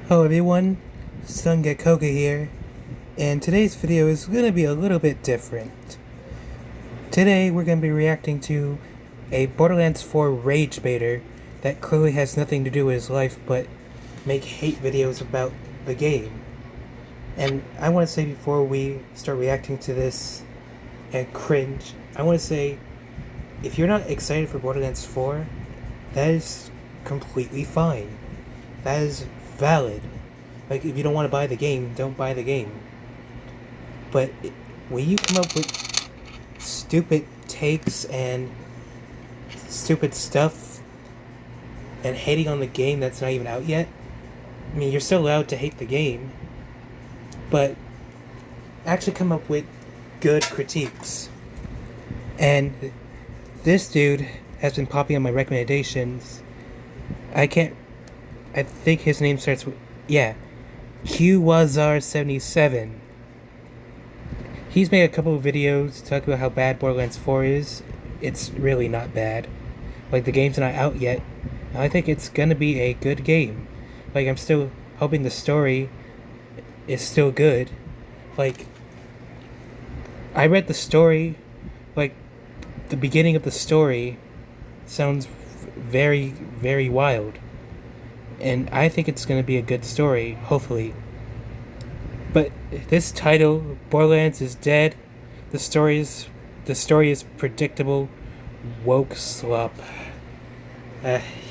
Hello everyone, Sungakoga here, and today's video is going to be a little bit different. Today we're going to be reacting to a Borderlands 4 Rage Baiter that clearly has nothing to do with his life but make hate videos about the game. And I want to say before we start reacting to this and cringe, I want to say if you're not excited for Borderlands 4, that is completely fine. That is valid. Like, if you don't want to buy the game, don't buy the game. But when you come up with stupid takes and stupid stuff and hating on the game that's not even out yet, I mean, you're still allowed to hate the game, but actually come up with good critiques. And this dude has been popping on my recommendations. I think his name starts with, yeah, QWazar77. He's made a couple of videos talking about how bad Borderlands 4 is. It's really not bad. Like, the game's not out yet. I think it's gonna be a good game. Like, I'm still hoping the story is still good. Like, I read the story, like, the beginning of the story sounds very, very wild. And I think it's going to be a good story, hopefully. But this title, Borderlands is dead. The story is predictable. Woke slop.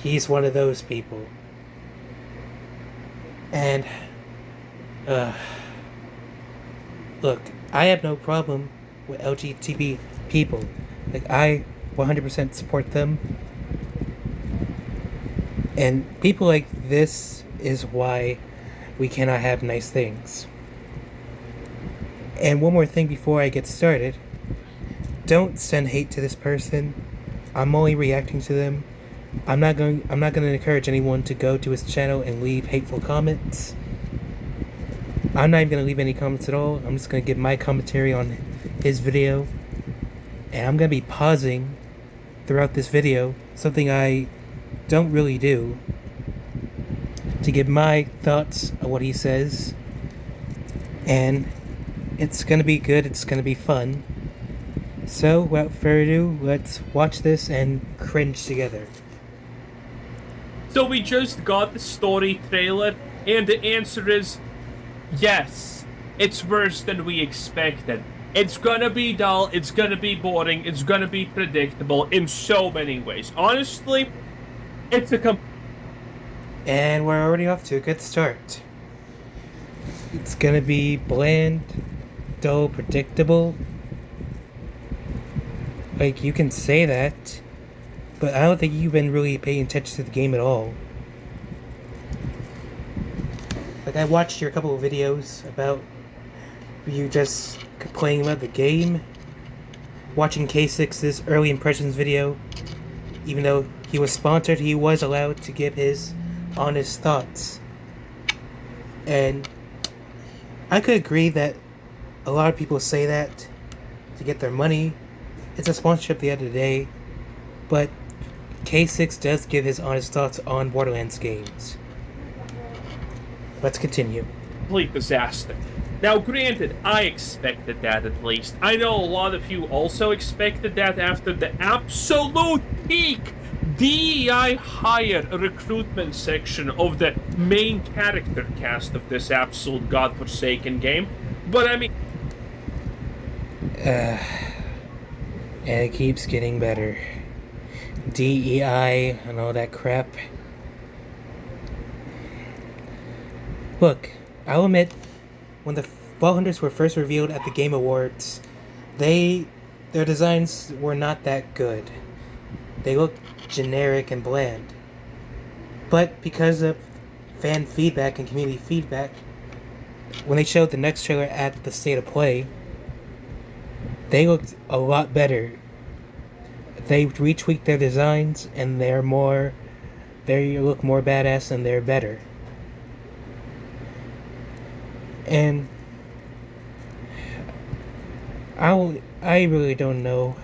He's one of those people. And look, I have no problem with LGBT people. Like, I 100% support them. And people like this is why we cannot have nice things. And one more thing before I get started. Don't send hate to this person. I'm only reacting to them. I'm not going to encourage anyone to go to his channel and leave hateful comments. I'm not even going to leave any comments at all. I'm just going to give my commentary on his video. And I'm going to be pausing throughout this video, something I don't really do, to give my thoughts on what he says. And it's gonna be good, it's gonna be fun. So without further ado, let's watch this and cringe together. So we just got the story trailer, and the answer is yes. It's worse than we expected. It's gonna be dull, it's gonna be boring, it's gonna be predictable in so many ways. Honestly, it's a And we're already off to a good start. It's gonna be bland, dull, predictable. Like, you can say that, but I don't think you've been really paying attention to the game at all. Like, I watched your couple of videos about you just complaining about the game. Watching K6's early impressions video, even though he was sponsored, he was allowed to give his honest thoughts. And I could agree that a lot of people say that to get their money. It's a sponsorship at the end of the day. But K6 does give his honest thoughts on Borderlands games. Let's continue. complete disaster. Now, granted, I expected that at least. I know a lot of you also expected that after the absolute peak DEI hire recruitment section of the main character cast of this absolute godforsaken game. But I mean, And it keeps getting better. DEI and all that crap. Look, I'll admit, when the Vault Hunters were first revealed at the Game Awards, their designs were not that good. They looked generic and bland. But because of fan feedback and community feedback, when they showed the next trailer at the State of Play, they looked a lot better. They retweaked their designs, and they look more badass, and they're better. And I really don't know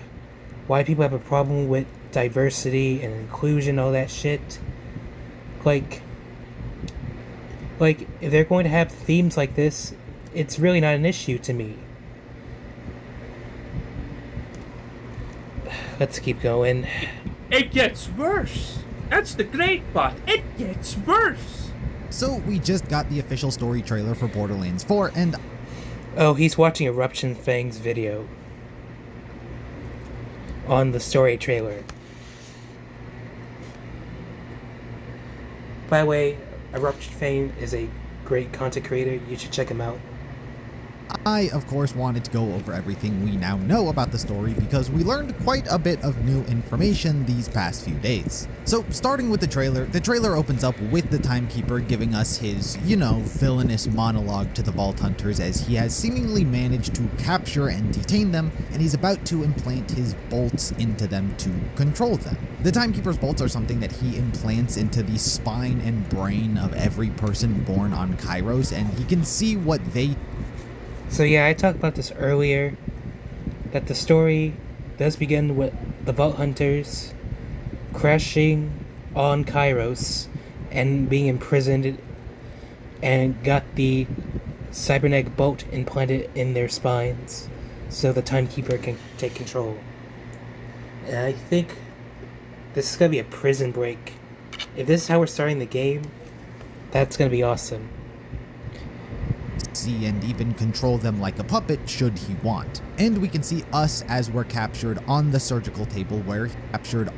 why people have a problem with diversity and inclusion, all that shit. Like, Like, if they're going to have themes like this, it's really not an issue to me. Let's keep going. It gets worse. That's the great part. It gets worse. So we just got the official story trailer for Borderlands 4, and Oh, he's watching Eruption Fang's video on the story trailer. By the way, Eruption Fang is a great content creator. You should check him out. I, of course, wanted to go over everything we now know about the story because we learned quite a bit of new information these past few days. So, starting with the trailer opens up with the Timekeeper giving us his, villainous monologue to the Vault Hunters as he has seemingly managed to capture and detain them, and he's about to implant his bolts into them to control them. The Timekeeper's bolts are something that he implants into the spine and brain of every person born on Kairos, and he can see what they... So yeah, I talked about this earlier, that the story does begin with the Vault Hunters crashing on Kairos and being imprisoned and got the cybernetic bolt implanted in their spines so the Timekeeper can take control. And I think this is going to be a prison break. If this is how we're starting the game, that's going to be awesome. See and even control them like a puppet should he want. And we can see us as we're captured on the surgical table where he captured...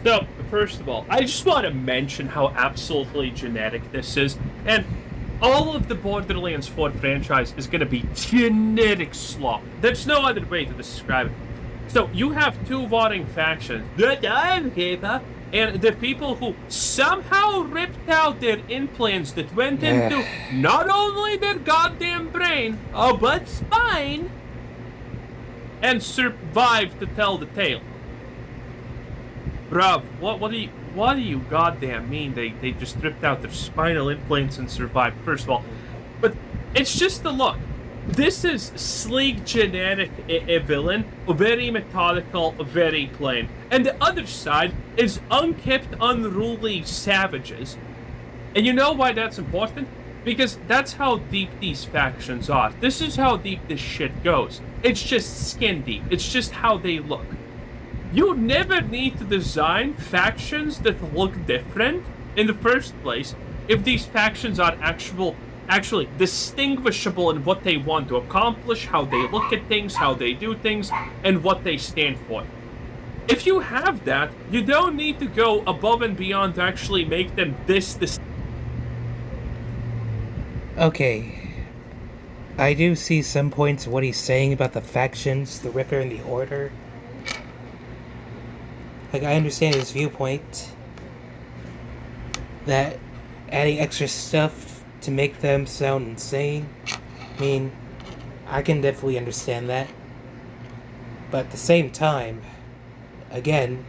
So, first of all, I just want to mention how absolutely genetic this is, and all of the Borderlands 4 franchise is going to be genetic slop. There's no other way to describe it. So, you have two warring factions, the Timekeeper and the people who somehow ripped out their implants that went into not only their goddamn brain, but spine, and survived to tell the tale. Bruv, what do you goddamn mean they just ripped out their spinal implants and survived, first of all? But it's just the look. This is sleek, genetic a villain, very methodical, very plain. And the other side is unkempt, unruly savages. And you know why that's important? Because that's how deep these factions are. This is how deep this shit goes. It's just skin deep. It's just how they look. You never need to design factions that look different in the first place if these factions are actually distinguishable in what they want to accomplish, how they look at things, how they do things, and what they stand for. If you have that, you don't need to go above and beyond to actually make them this. Okay. I do see some points of what he's saying about the factions, the Ripper and the Order. Like, I understand his viewpoint that adding extra stuff to make them sound insane. I mean, I can definitely understand that. But at the same time, again,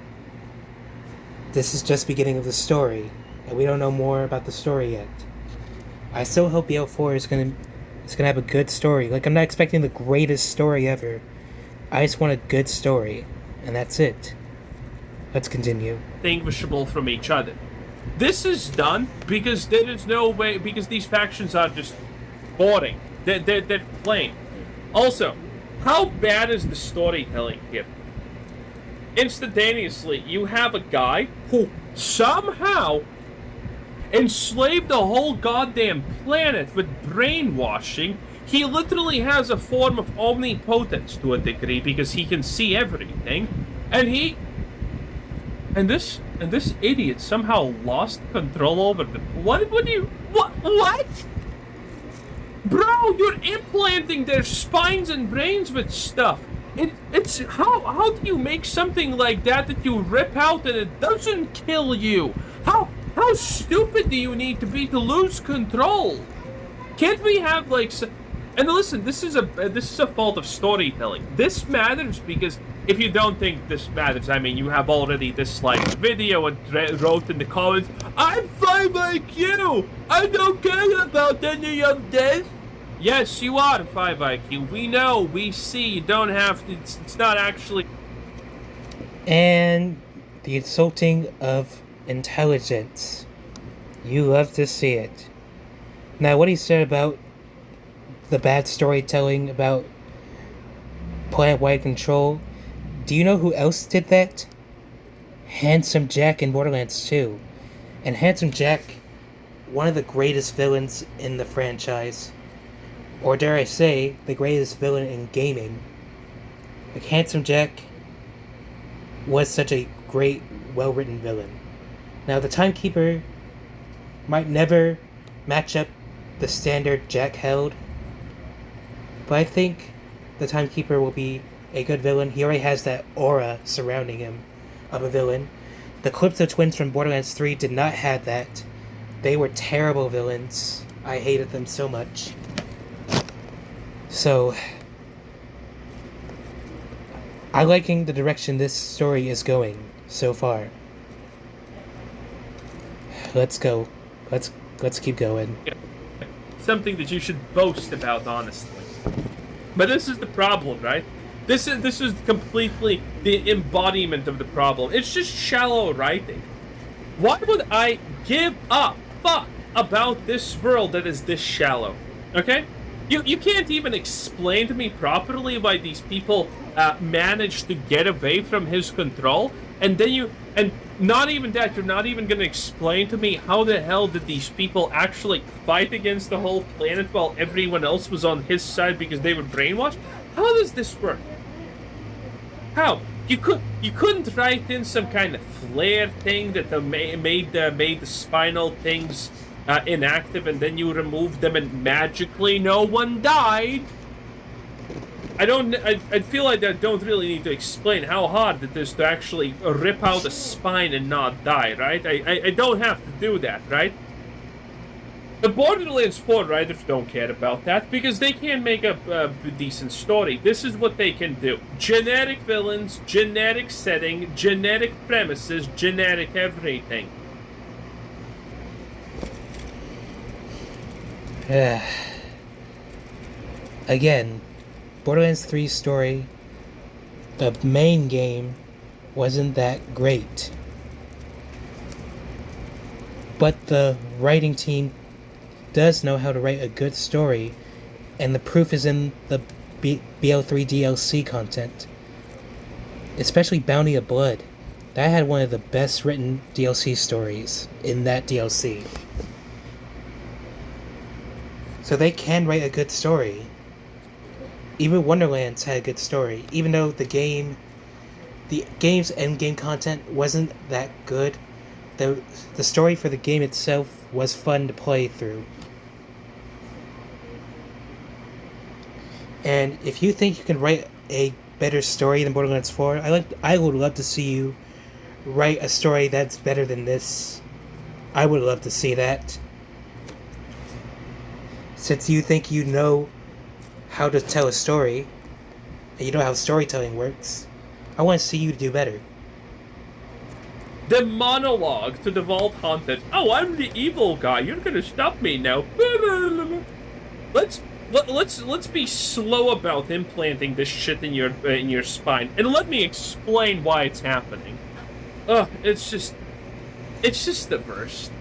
this is just beginning of the story, and we don't know more about the story yet. I still hope BL4 is gonna have a good story. Like, I'm not expecting the greatest story ever. I just want a good story, and that's it. Let's continue. Distinguishable from each other. This is done because there is no way, because these factions are just boring. They're plain. Also, how bad is the storytelling here? Instantaneously, you have a guy who somehow enslaved the whole goddamn planet with brainwashing. He literally has a form of omnipotence to a degree because he can see everything, and this idiot somehow lost control over the... What? Bro, you're implanting their spines and brains with stuff. It's... How do you make something like that you rip out and it doesn't kill you? How stupid do you need to be to lose control? Can't we have, like... And listen, this is a fault of storytelling. This matters because if you don't think this matters, I mean, you have already disliked the video and wrote in the comments, I'm 5 IQ! I don't care about any of this! Yes, you are 5 IQ. We know, we see, you don't have to, it's not actually... And the insulting of intelligence. You love to see it. Now, what he said about the bad storytelling about planet-wide control, do you know who else did that? Handsome Jack in Borderlands 2. And Handsome Jack, one of the greatest villains in the franchise. Or dare I say, the greatest villain in gaming. Like, Handsome Jack was such a great, well-written villain. Now, the Timekeeper might never match up the standard Jack held, but I think the Timekeeper will be a good villain. He already has that aura surrounding him of a villain. The Calypso twins from Borderlands 3 did not have that. They were terrible villains. I hated them so much. So, I'm liking the direction this story is going so far. Let's go. Let's keep going. Something that you should boast about, honestly. But this is the problem, right? This is completely the embodiment of the problem. It's just shallow writing. Why would I give a fuck about this world that is this shallow? Okay? You can't even explain to me properly why these people managed to get away from his control, and then not even that, you're not even gonna explain to me how the hell did these people actually fight against the whole planet while everyone else was on his side because they were brainwashed? How does this work? How? You couldn't write in some kind of flare thing that made the spinal things inactive, and then you removed them and magically no one died? I feel like I don't really need to explain how hard it is to actually rip out a spine and not die, right? I don't have to do that, right? The Borderlands 4 writers don't care about that because they can't make a decent story. This is what they can do. Generic villains, generic setting, generic premises, generic everything. Again, Borderlands 3 story, the main game, wasn't that great. But the writing team does know how to write a good story, and the proof is in the BL3 DLC content. Especially Bounty of Blood. That had one of the best written DLC stories in that DLC. So they can write a good story. Even Wonderlands had a good story, even though the game's endgame content wasn't that good. The story for the game itself was fun to play through. And if you think you can write a better story than Borderlands 4, I would love to see you write a story that's better than this. I would love to see that. Since you think you know how to tell a story, and you know how storytelling works, I want to see you do better. The monologue to the Vault Haunted. Oh, I'm the evil guy. You're gonna stop me now. Let's be slow about implanting this shit in your spine, and let me explain why it's happening. It's just the worst.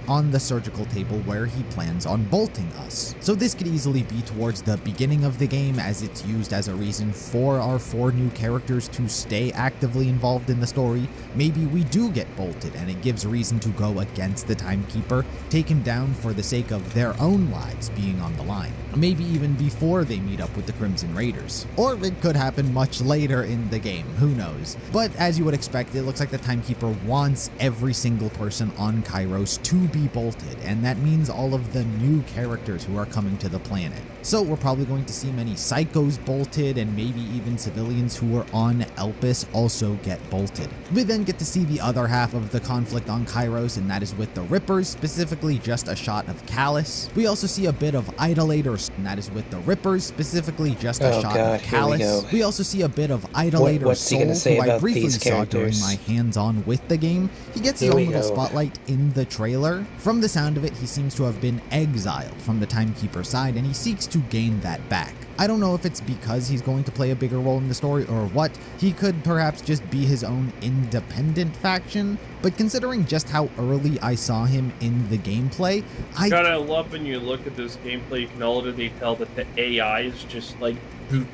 On the surgical table where he plans on bolting us. So this could easily be towards the beginning of the game, as it's used as a reason for our 4 new characters to stay actively involved in the story. Maybe we do get bolted and it gives reason to go against the Timekeeper, take him down for the sake of their own lives being on the line. Maybe even before they meet up with the Crimson Raiders. Or it could happen much later in the game, who knows. But as you would expect, it looks like the Timekeeper wants every single person on Kairos to be bolted, and that means all of the new characters who are coming to the planet. So we're probably going to see many psychos bolted, and maybe even civilians who were on Elpis also get bolted. We then get to see the other half of the conflict on Kairos, and that is with the Rippers, specifically just a shot of Callus. We also see a bit of Idolators, and that is with the Rippers, specifically just a shot of Callus. We also see a bit of Idolator Soul, who I briefly saw during my hands-on with the game. He gets his own little spotlight in the trailer. From the sound of it, he seems to have been exiled from the Timekeeper side, and he seeks to gain that back. I don't know if it's because he's going to play a bigger role in the story or what. He could perhaps just be his own independent faction, but considering just how early I saw him in the gameplay, God, I love when you look at this gameplay, you can already tell that the AI is just like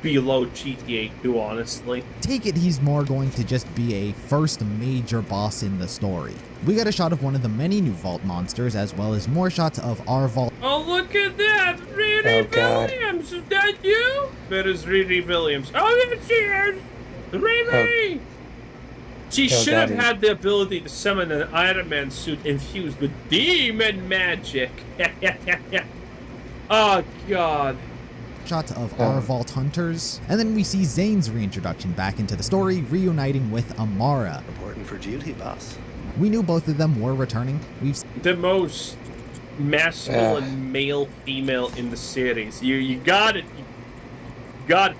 below GTA 2, honestly. Take it he's more going to just be a first major boss in the story. We got a shot of one of the many new vault monsters, as well as more shots of our vault. Oh, look at that! Riri Williams! Is that you? That is Riri Williams. Oh, there she is! Riri! She should have had the ability to summon an Iron Man suit infused with demon magic. Oh, God. Shots of our vault hunters, and then we see Zane's reintroduction back into the story, reuniting with Amara. Reporting for duty, boss. We knew both of them were returning. The most masculine male-female in the series. You got it. You got it.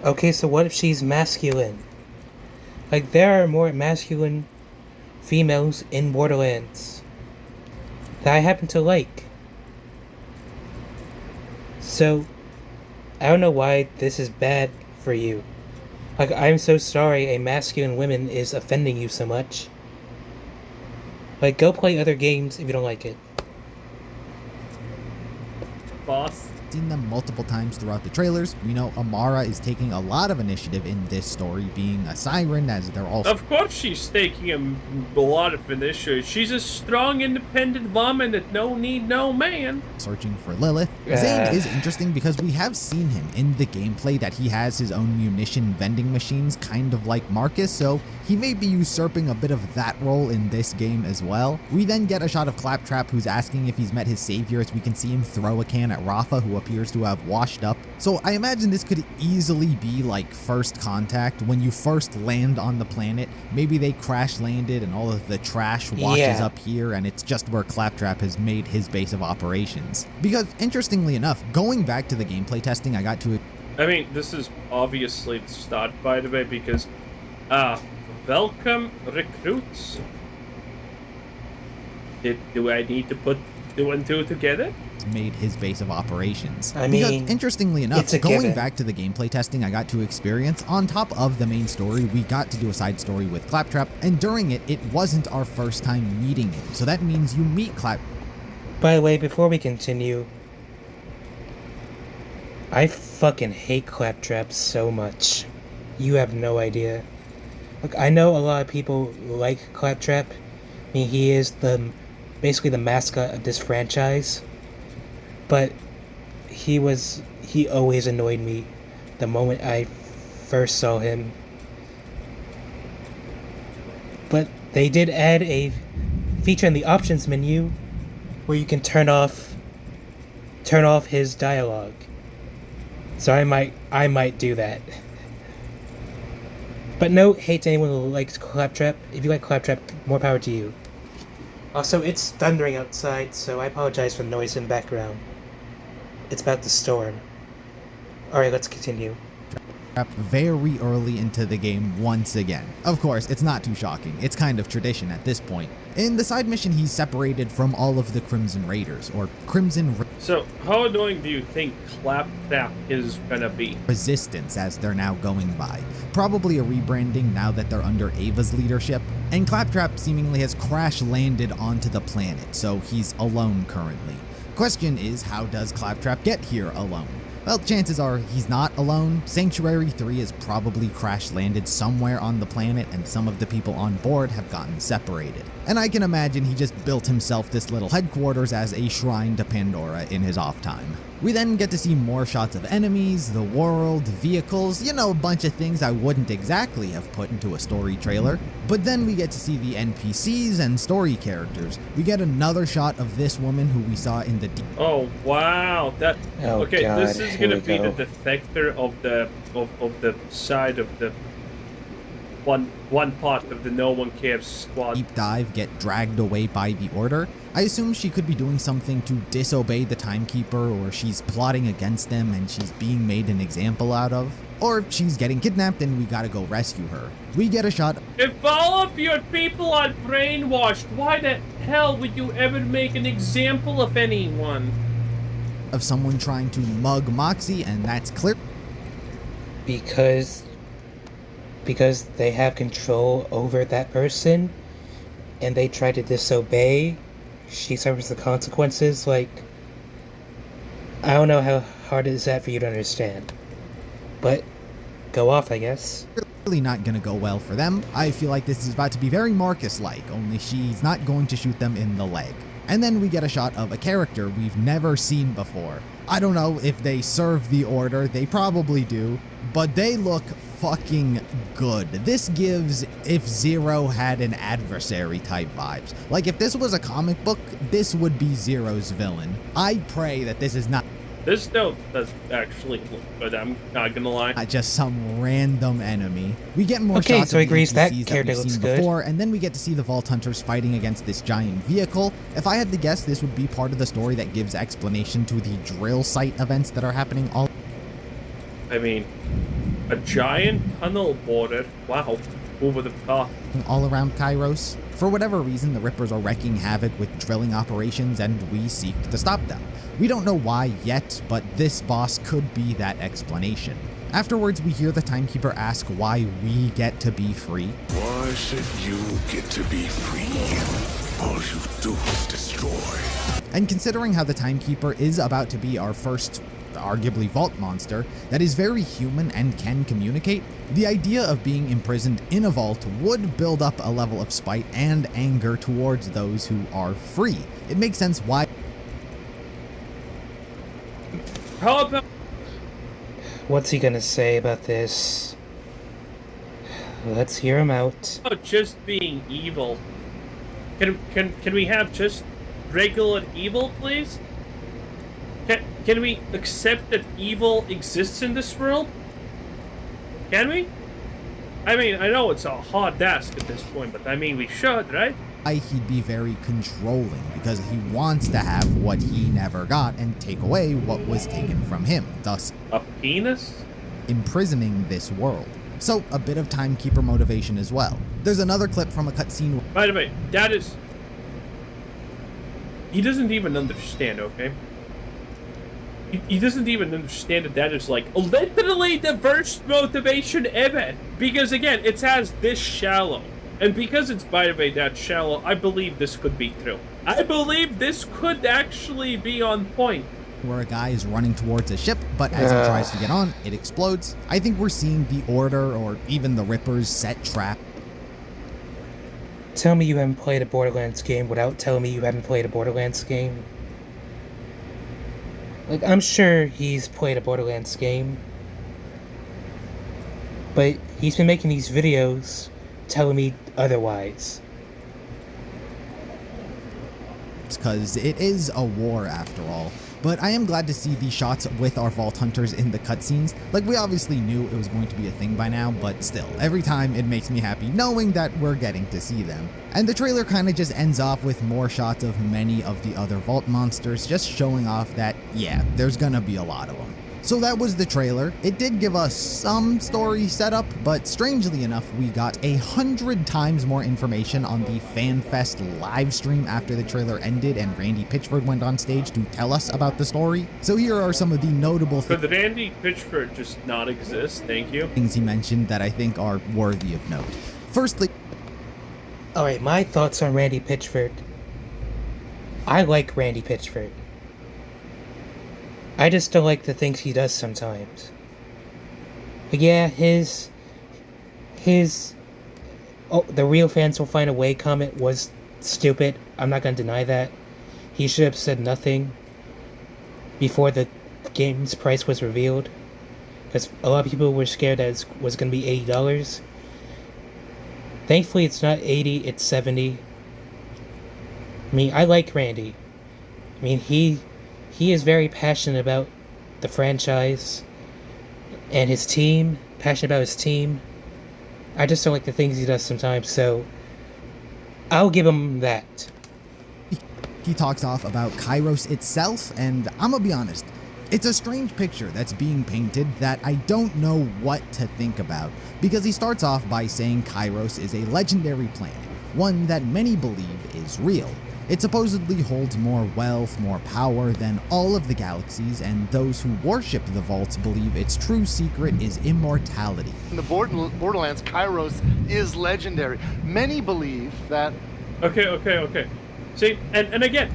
Okay, so what if she's masculine? Like, there are more masculine females in Borderlands that I happen to like. So, I don't know why this is bad for you. Like, I'm so sorry a masculine woman is offending you so much. Like, go play other games if you don't like it. Boss. Seen them multiple times throughout the trailers. We know Amara is taking a lot of initiative in this story, being a siren, as they're also... Of course she's taking a lot of initiative. She's a strong, independent woman that no need no man. Searching for Lilith. Zane is interesting because we have seen him in the gameplay that he has his own munition vending machines, kind of like Marcus, so he may be usurping a bit of that role in this game as well. We then get a shot of Claptrap, who's asking if he's met his savior, as we can see him throw a can at Rafa, who appears to have washed up. So I imagine this could easily be like First Contact, when you first land on the planet. Maybe they crash landed and all of the trash washes up here, and it's just where Claptrap has made his base of operations. Because interestingly enough, going back to the gameplay testing, I got to... I mean, this is obviously the start, by the way, because welcome recruits. Do I need to put 2 and 2 together? Made his base of operations. I because mean, interestingly enough, going given. back to the gameplay testing I got to experience, on top of the main story, we got to do a side story with Claptrap, and during it, it wasn't our first time meeting him. So that means you meet By the way, before we continue, I fucking hate Claptrap so much. You have no idea. Look, I know a lot of people like Claptrap. I mean, he is basically the mascot of this franchise. But he always annoyed me the moment I first saw him. But they did add a feature in the options menu where you can turn off his dialogue. So I might do that. But no hate to anyone who likes Claptrap. If you like Claptrap, more power to you. Also, it's thundering outside, so I apologize for the noise in the background. It's about the storm. Alright, let's continue. Very early into the game once again. Of course, it's not too shocking. It's kind of tradition at this point. In the side mission, he's separated from all of the Crimson Raiders, or So, how annoying do you think Claptrap is gonna be? Resistance, as they're now going by. Probably a rebranding now that they're under Ava's leadership. And Claptrap seemingly has crash landed onto the planet, so he's alone currently. Question is, how does Claptrap get here alone? Well, chances are he's not alone. Sanctuary 3 is probably crash landed somewhere on the planet, and some of the people on board have gotten separated. And I can imagine he just built himself this little headquarters as a shrine to Pandora in his off time. We then get to see more shots of enemies, the world, vehicles, you know, a bunch of things I wouldn't exactly have put into a story trailer. But then we get to see the NPCs and story characters. We get another shot of this woman who we saw in the... Oh wow, that... Oh, okay, God, this is gonna be go. the defector of the side of the one part of the No One Cares squad. Deep dive, get dragged away by the Order. I assume she could be doing something to disobey the Timekeeper, or she's plotting against them and she's being made an example out of. Or she's getting kidnapped and we gotta go rescue her. We get a shot. If all of your people are brainwashed, why the hell would you ever make an example of anyone? of someone trying to mug Moxie, and that's clear because they have control over that person and they try to disobey, she suffers the consequences. Like, I don't know how hard is that for you to understand, but go off, I guess. really not gonna go well for them. I feel like this is about to be very Marcus-like, only she's not going to shoot them in the leg. And then we get a shot of a character we've never seen before. I don't know if they serve the order, they probably do, but they look fucking good. This gives if Zero had an adversary type vibes. Like if this was a comic book, this would be Zero's villain. I pray that this is not This does actually look good, I'm not gonna lie. just some random enemy. We get more Okay, shots so of he agrees NPCs that that character we've looks seen good. before, and then we get to see the Vault Hunters fighting against this giant vehicle. If I had to guess, this would be part of the story that gives explanation to the drill site events that are happening all I mean, a giant tunnel border. Wow, who would have thought? around Kairos. For whatever reason, the Rippers are wreaking havoc with drilling operations, and we seek to stop them. We don't know why yet, but this boss could be that explanation. Afterwards, we hear the Timekeeper ask why we get to be free. Why should you get to be free? All you do is destroy. And considering how the Timekeeper is about to be our first, arguably vault monster, that is very human and can communicate, the idea of being imprisoned in a vault would build up a level of spite and anger towards those who are free. It makes sense why How about What's he gonna say about this? Let's hear him out. just being evil? Can we have just regular evil, please? Can we accept that evil exists in this world? Can we? I mean, I know it's a hard ask at this point, but I mean, we should, right? he'd be very controlling because he wants to have what he never got and take away what was taken from him, thus A penis? imprisoning this world. So a bit of Timekeeper motivation as well. There's another clip from a cutscene. By the way, that is... He doesn't even understand, okay? He doesn't even understand that is like literally the worst motivation ever. Because again, it's as this shallow. And because it's, by the way, that shallow, I believe this could be true. I believe this could actually be on point. Where a guy is running towards a ship, but as he tries to get on, it explodes. I think we're seeing the Order, or even the Rippers, set trap. Tell me you haven't played a Borderlands game without telling me you haven't played a Borderlands game. Like, I'm sure he's played a Borderlands game, but he's been making these videos telling me otherwise. Because it is a war after all. But I am glad to see these shots with our Vault Hunters in the cutscenes. Like, we obviously knew it was going to be a thing by now, but still, every time it makes me happy knowing that we're getting to see them. And the trailer kind of just ends off with more shots of many of the other Vault monsters, just showing off that, yeah, there's gonna be a lot of them. So that was the trailer. It did give us some story setup, but strangely enough, we got 100 times more information on the FanFest live stream after the trailer ended and Randy Pitchford went on stage to tell us about the story. So here are some of the notable Could Randy Pitchford just not exist? Thank you. things he mentioned that I think are worthy of note. Firstly, Alright, my thoughts on Randy Pitchford. I like Randy Pitchford. I just don't like the things he does sometimes. But yeah, the real fans will find a way comment was stupid. I'm not gonna deny that. He should have said nothing before the game's price was revealed. Because a lot of people were scared that it was gonna be $80. Thankfully it's not 80, it's 70. I mean, I like Randy. I mean, he is very passionate about the franchise and his team, passionate about his team. I just don't like the things he does sometimes, so I'll give him that. he talks off about Kairos itself, and I'm gonna be honest, it's a strange picture that's being painted that I don't know what to think about, because he starts off by saying Kairos is a legendary planet, one that many believe is real. It supposedly holds more wealth, more power than all of the galaxies, and those who worship the vaults believe its true secret is immortality. In the Borderlands, Kairos is legendary. Many believe that... Okay. See, and again,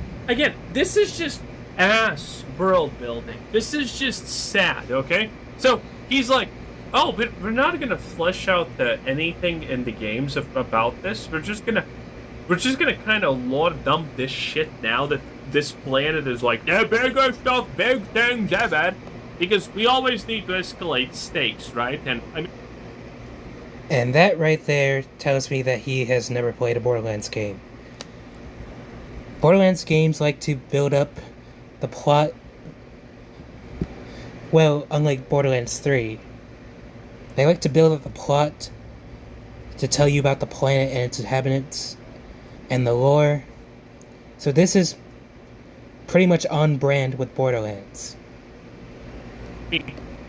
this is just ass world building. This is just sad, okay? So, he's like, oh, but we're not gonna flesh out anything in the games about this. We're just gonna kind of lore dump this shit now that this planet is like, yeah, bigger stuff, big things, yeah, bad. Because we always need to escalate stakes, right? And I mean, And that right there tells me that he has never played a Borderlands game. Borderlands games like to build up the plot. Well, unlike Borderlands 3, they like to build up the plot to tell you about the planet and its inhabitants and the lore. So this is pretty much on brand with Borderlands.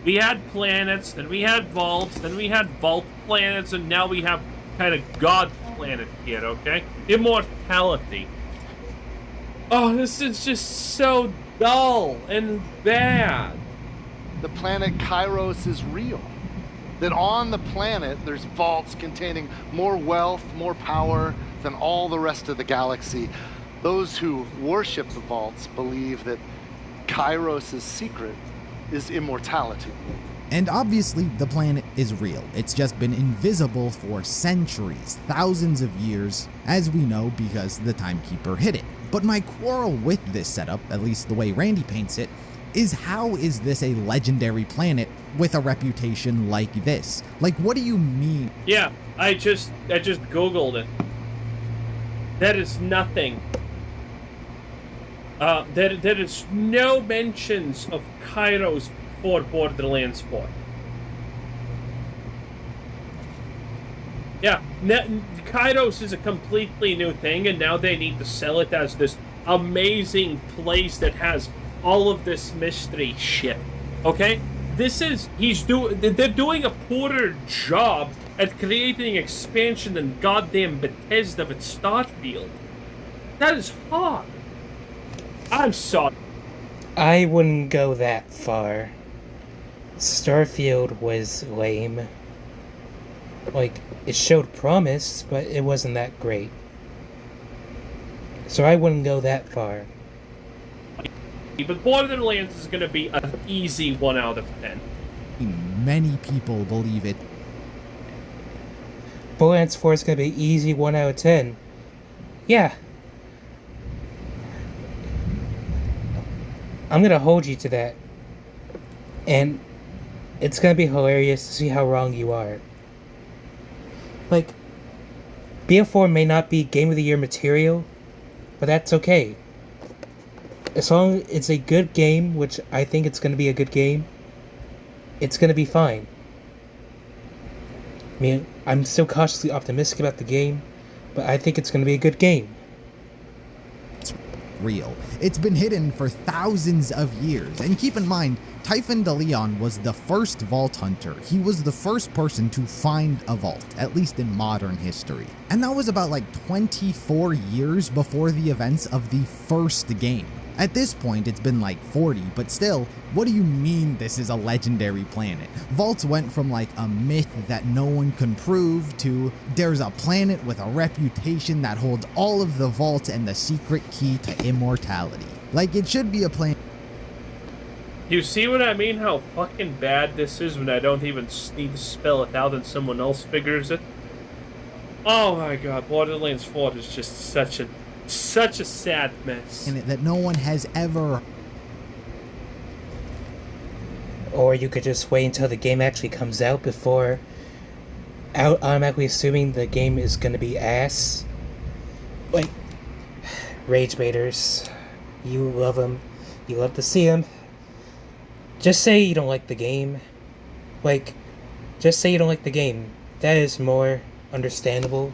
we had planets, then we had vaults, then we had vault planets, and now we have kind of God planet here, okay? Immortality. Oh, this is just so dull and bad. the planet Kairos is real. That on the planet, there's vaults containing more wealth, more power than all the rest of the galaxy. Those who worship the vaults believe that Kairos' secret is immortality. And obviously, the planet is real. It's just been invisible for centuries, thousands of years, as we know because the Timekeeper hid it. But my quarrel with this setup, at least the way Randy paints it, is how is this a legendary planet with a reputation like this? Like, what do you mean? Yeah, I just Googled it. That is nothing. There is no mentions of Kairos before Borderlands 4. Yeah, Kairos is a completely new thing, and now they need to sell it as this amazing place that has all of this mystery shit. Okay? They're doing a poorer job at creating expansion than goddamn Bethesda with Starfield. That is hard. I'm sorry. I wouldn't go that far. Starfield was lame. Like, it showed promise, but it wasn't that great. So I wouldn't go that far. But Borderlands is going to be an easy 1 out of 10. Many people believe it. Borderlands 4 is going to be easy 1 out of 10. Yeah. I'm going to hold you to that. And it's going to be hilarious to see how wrong you are. Like, BL4 may not be Game of the Year material, but that's okay. As long as it's a good game, which I think it's going to be a good game, it's going to be fine. I mean, I'm still cautiously optimistic about the game, but I think it's going to be a good game. It's real. It's been hidden for thousands of years. And keep in mind, Typhon de Leon was the first vault hunter. He was the first person to find a vault, at least in modern history. And that was about like 24 years before the events of the first game. At this point, it's been like 40, but still, what do you mean this is a legendary planet? Vaults went from like a myth that no one can prove to there's a planet with a reputation that holds all of the vaults and the secret key to immortality. Like, it should be a planet. You see what I mean? How fucking bad this is when I don't even need to spell it out and someone else figures it? Oh my god, Borderlands 4 is just such a sad mess. That no one has ever. Or you could just wait until the game actually comes out before automatically assuming the game is going to be ass. Like, Rage Baiters, you love them. You love to see them. Just say you don't like the game. Like, just say you don't like the game. That is more understandable.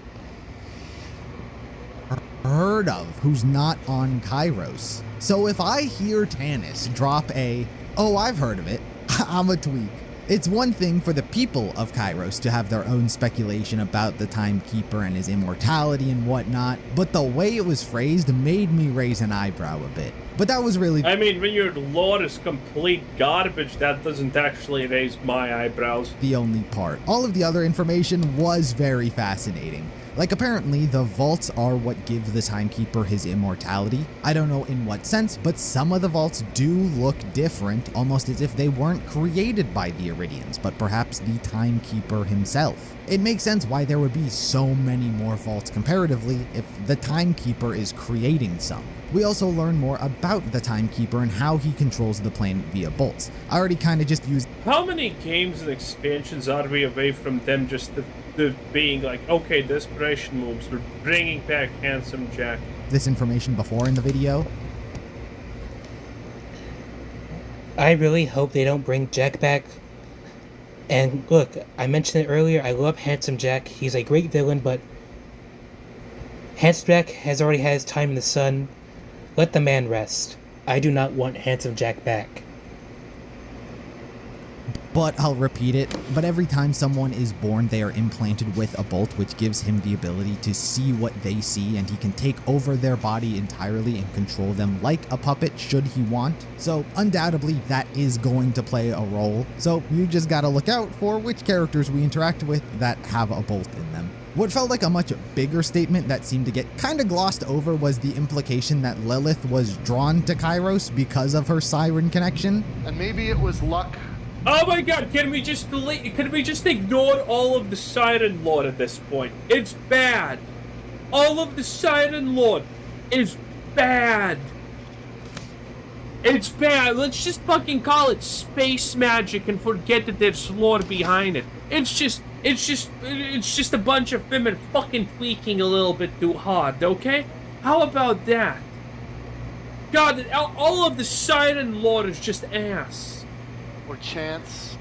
Heard of who's not on Kairos. So if I hear Tannis drop a, oh, I've heard of it, I'm a tweak. It's one thing for the people of Kairos to have their own speculation about the Timekeeper and his immortality and whatnot, but the way it was phrased made me raise an eyebrow a bit. But that was really... I mean, when your lore is complete garbage, that doesn't actually raise my eyebrows. the only part. All of the other information was very fascinating. Like, apparently, the vaults are what give the Timekeeper his immortality. I don't know in what sense, but some of the vaults do look different, almost as if they weren't created by the Iridians, but perhaps the Timekeeper himself. It makes sense why there would be so many more vaults comparatively if the Timekeeper is creating some. We also learn more about the Timekeeper and how he controls the planet via bolts. I already kind of just used... How many games and expansions are we away from them just the being like, okay, desperation moves, we're bringing back Handsome Jack? this information before in the video. I really hope they don't bring Jack back. And look, I mentioned it earlier, I love Handsome Jack. He's a great villain, but Handsome Jack has already had his time in the sun. Let the man rest. I do not want Handsome Jack back. But I'll repeat it, but every time someone is born, they are implanted with a bolt which gives him the ability to see what they see, and he can take over their body entirely and control them like a puppet should he want. So undoubtedly that is going to play a role. So you just gotta look out for which characters we interact with that have a bolt in them. What felt like a much bigger statement that seemed to get kind of glossed over was the implication that Lilith was drawn to Kairos because of her siren connection. And maybe it was luck. Oh my god, can we just ignore all of the Siren lore at this point? It's bad. All of the Siren lore is bad. It's bad. Let's just fucking call it space magic and forget that there's lore behind it. It's just a bunch of women fucking tweaking a little bit too hard, okay? How about that? God, all of the Siren lore is just ass. Or chance.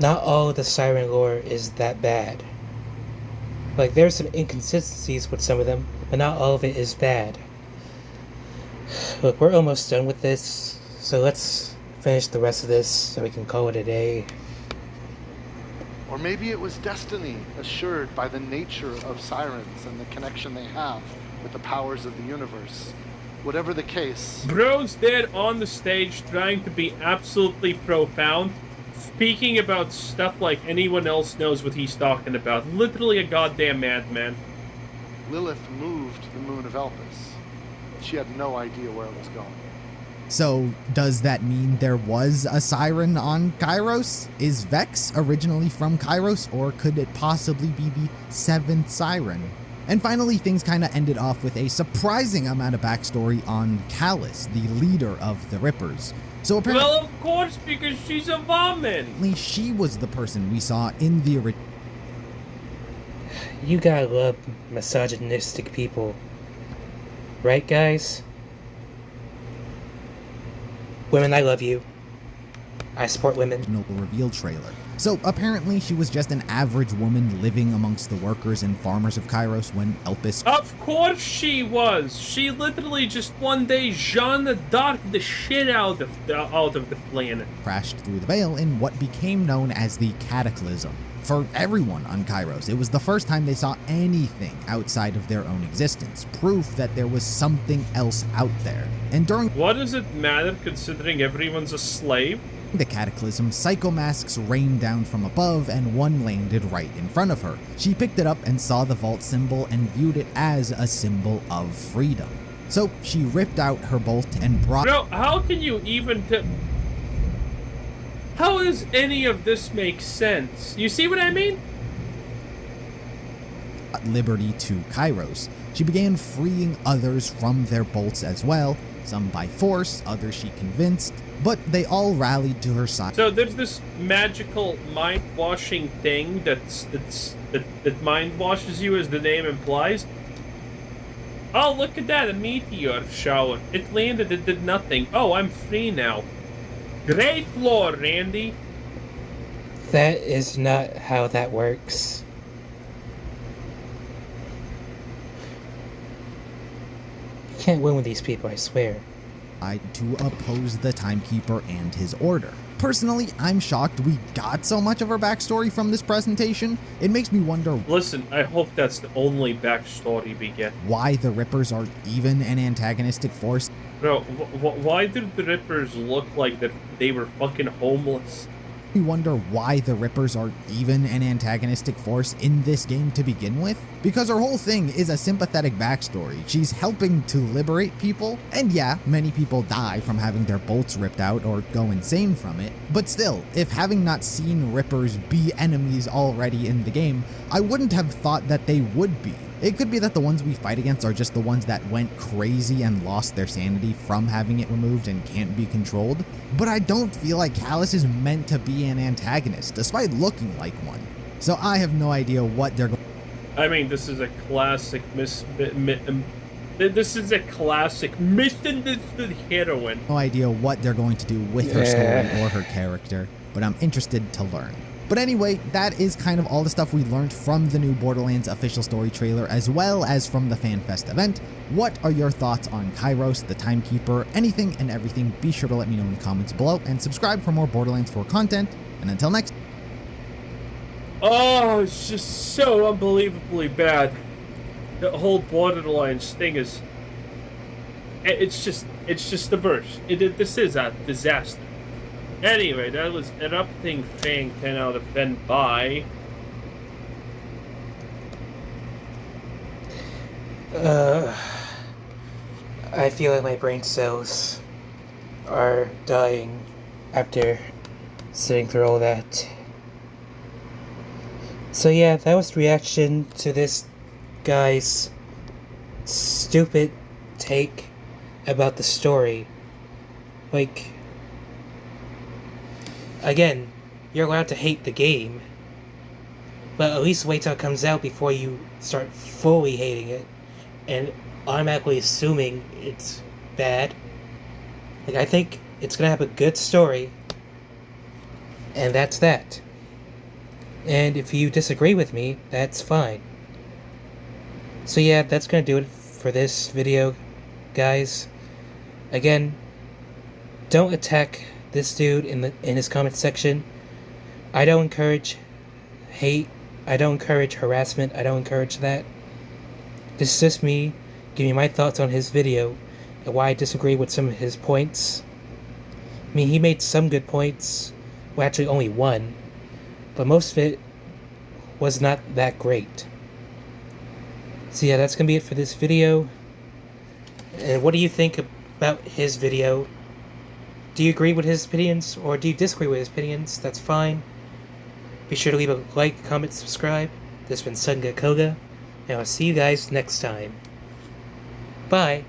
Not all of the Siren lore is that bad. Like, there's some inconsistencies with some of them, but not all of it is bad. Look, we're almost done with this, so let's finish the rest of this so we can call it a day. Or maybe it was destiny assured by the nature of sirens and the connection they have with the powers of the universe. Whatever the case. Bro's dead on the stage trying to be absolutely profound, speaking about stuff like anyone else knows what he's talking about. Literally a goddamn madman. Lilith moved the moon of Elpis. She had no idea where it was going. So does that mean there was a siren on Kairos? Is Vex originally from Kairos, or could it possibly be the 7th siren? And finally, things kind of ended off with a surprising amount of backstory on Callus, the leader of the Rippers. So apparently, Well, of course, because she's a woman. she was the person we saw in the original. You gotta love misogynistic people. Right, guys? Women, I love you. I support women. Reveal trailer. So apparently she was just an average woman living amongst the workers and farmers of Kairos when Elpis... Of course she was. She literally just one day Jeanne d'Arc the shit out of the planet. crashed through the veil in what became known as the Cataclysm. For everyone on Kairos, it was the first time they saw anything outside of their own existence, proof that there was something else out there. And during What does it matter considering everyone's a slave? the Cataclysm, psychomasks rained down from above and one landed right in front of her. She picked it up and saw the vault symbol and viewed it as a symbol of freedom. So she ripped out her bolt and brought Bro, how can you even how does any of this make sense? You see what I mean? liberty to Kairos. She began freeing others from their bolts as well, some by force, others she convinced, but they all rallied to her side. So there's this magical mind-washing thing that mind-washes you, as the name implies. Oh, look at that, a meteor shower. It landed, it did nothing. Oh, I'm free now. Great lore, Randy. That is not how that works. You can't win with these people, I swear. to oppose the Timekeeper and his order. Personally, I'm shocked we got so much of her backstory from this presentation. It makes me wonder, Listen, I hope that's the only backstory we get. why the Rippers are even an antagonistic force. Bro, why did the Rippers look like that they were fucking homeless? We wonder why the Rippers are even an antagonistic force in this game to begin with, because her whole thing is a sympathetic backstory. She's helping to liberate people, and yeah, many people die from having their bolts ripped out or go insane from it, but still, if having not seen Rippers be enemies already in the game, I wouldn't have thought that they would be. It could be that the ones we fight against are just the ones that went crazy and lost their sanity from having it removed and can't be controlled, but I don't feel like Callus is meant to be an antagonist, despite looking like one. So I have no idea what they're going. I mean, this is a classic this is a classic misunderstood heroine. No idea what they're going to do with her story or her character, but I'm interested to learn. But anyway, that is kind of all the stuff we learned from the new Borderlands official story trailer, as well as from the FanFest event. What are your thoughts on Kairos, the Timekeeper, anything and everything? Be sure to let me know in the comments below, and subscribe for more Borderlands 4 content. And until next. Oh, it's just so unbelievably bad. The whole Borderlands thing is... It's just the worst. This is a disaster. Anyway, that was Erupting Fang 10 out of 10 by... I feel like my brain cells are dying after sitting through all that. So yeah, that was the reaction to this guy's stupid take about the story. Like, again, you're allowed to hate the game, but at least wait till it comes out before you start fully hating it and automatically assuming it's bad. Like, I think it's gonna have a good story, and that's that. And if you disagree with me, that's fine. So yeah, that's gonna do it for this video, guys. Again, don't attack this dude in his comment section. I don't encourage hate. I don't encourage harassment. I don't encourage that. This is just me giving my thoughts on his video and why I disagree with some of his points. I mean, he made some good points. Well, actually only one, but most of it was not that great. So yeah, that's gonna be it for this video. And what do you think about his video? Do you agree with his opinions, or do you disagree with his opinions? That's fine. Be sure to leave a like, comment, subscribe. This has been Sunga Koga, and I'll see you guys next time. Bye!